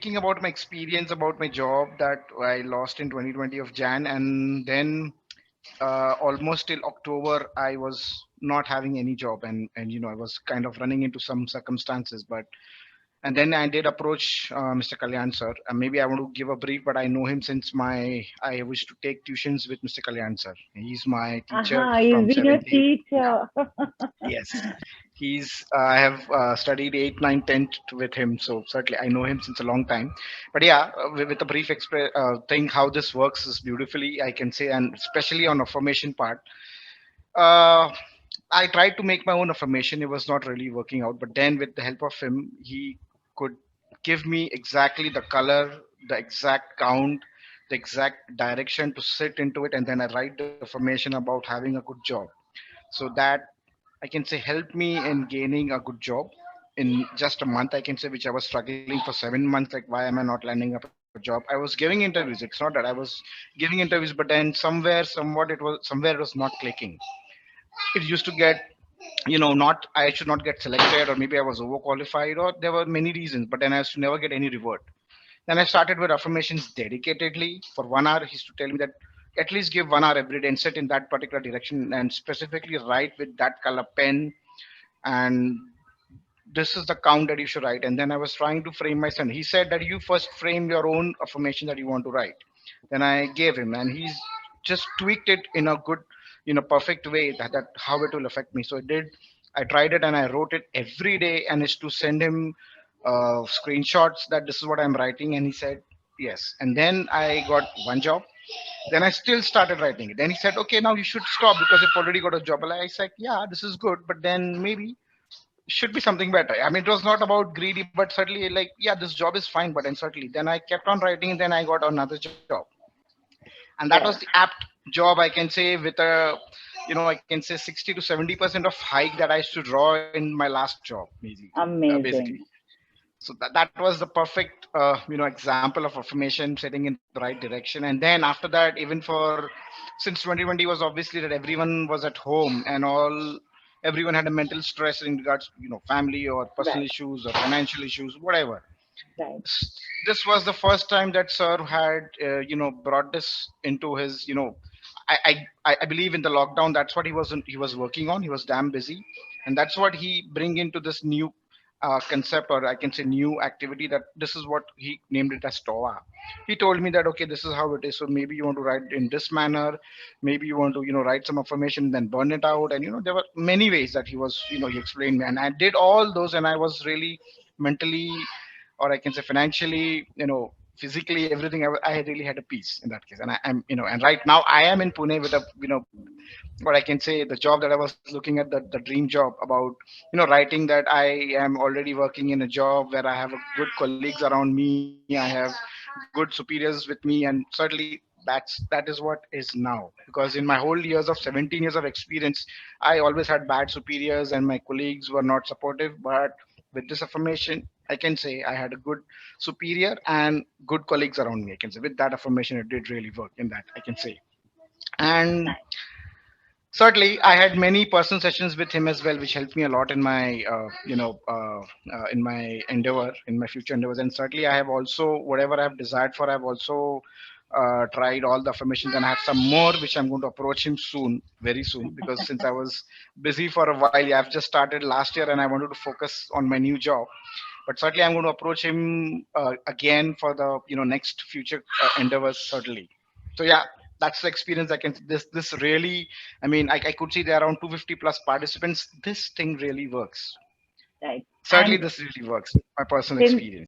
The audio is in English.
speaking about my experience about my job that I lost in 2020 of Jan, and then almost till October I was not having any job, and I was kind of running into some circumstances, but and then I did approach Mr. Kalyaan Sir. Maybe I want to give a brief, but I know him since I used to take tuitions with Mr. Kalyaan Sir. He's my teacher Aha, he's from been your 7th, 8th. teacher. Yes, I have studied 8, 9, 10th with him, so certainly I know him since a long time. But yeah, with a brief thing, how this works is beautifully, I can say, and especially on affirmation part. Uh, I tried to make my own affirmation. It was not really working out, but then with the help of him, he could give me exactly the color, the exact count, the exact direction to sit into it, and then I write the affirmation about having a good job. So that I can say helped me in gaining a good job in just a month. I can say which I was struggling for 7 months. Like why am I not landing up a job? I was giving interviews. It's not that I was giving interviews, but then somewhere it was not clicking. It used to get not I should not get selected, or maybe I was overqualified, or there were many reasons. But then I used to never get any reward. Then I started with affirmations dedicatedly for 1 hour. He used to tell me that at least give 1 hour every day and sit in that particular direction and specifically write with that color pen, and this is the count that you should write. And then I was trying to frame my son. He said that you first frame your own affirmation that you want to write. Then I gave him, and he's just tweaked it in a good, perfect way that how it will affect me. So it did. I tried it and I wrote it every day, and it's to send him screenshots that this is what I'm writing, and he said yes. And then I got one job. Then I still started writing it. Then he said, okay, now you should stop because you've already got a job. And I said, yeah, this is good, but then maybe should be something better. I mean, it was not about greedy, but certainly like, yeah, this job is fine, but then certainly, then I kept on writing, and then I got another job, and that was the Yes, apt job, I can say, with a, I can say 60 to 70% of hike that I used to draw in my last job, basically. amazing. So that was the perfect, example of affirmation setting in the right direction. And then after that, even for since 2020 was obviously that everyone was at home and everyone had a mental stress in regards to family or personal Right, issues or financial issues, whatever. right. This was the first time that Sir had brought this into his, I believe in the lockdown, that's what he was working on. He was damn busy, and that's what he bring into this new concept, or I can say new activity, that this is what he named it as Toa. He told me that okay, this is how it is. So maybe you want to write in this manner, maybe you want to write some information, then burn it out, and there were many ways that he explained me, and I did all those, and I was really mentally, or I can say financially, physically, everything. I really had a peace in that case, and I'm and right now I am in Pune with a what I can say, the job that I was looking at, the dream job about writing, that I am already working in a job where I have a good colleagues around me. I have good superiors with me, and certainly that is what is now, because in my whole years of 17 years of experience, I always had bad superiors and my colleagues were not supportive. But with this affirmation, I can say I had a good superior and good colleagues around me. I can say with that affirmation, it did really work in that, I can say. And Nice. certainly, I had many personal sessions with him as well, which helped me a lot in my, in my endeavor, in my future endeavors. And certainly, I have also, whatever I have desired for, I've also tried all the affirmations, and I have some more which I'm going to approach him soon, very soon, because since I was busy for a while, yeah, I've just started last year, and I wanted to focus on my new job. But certainly, I'm going to approach him again for the next future endeavors, certainly. So yeah, that's the experience. I can this really, I mean, I could see there are around 250 plus participants. This thing really works. Right. Certainly And this really works, my personal since experience.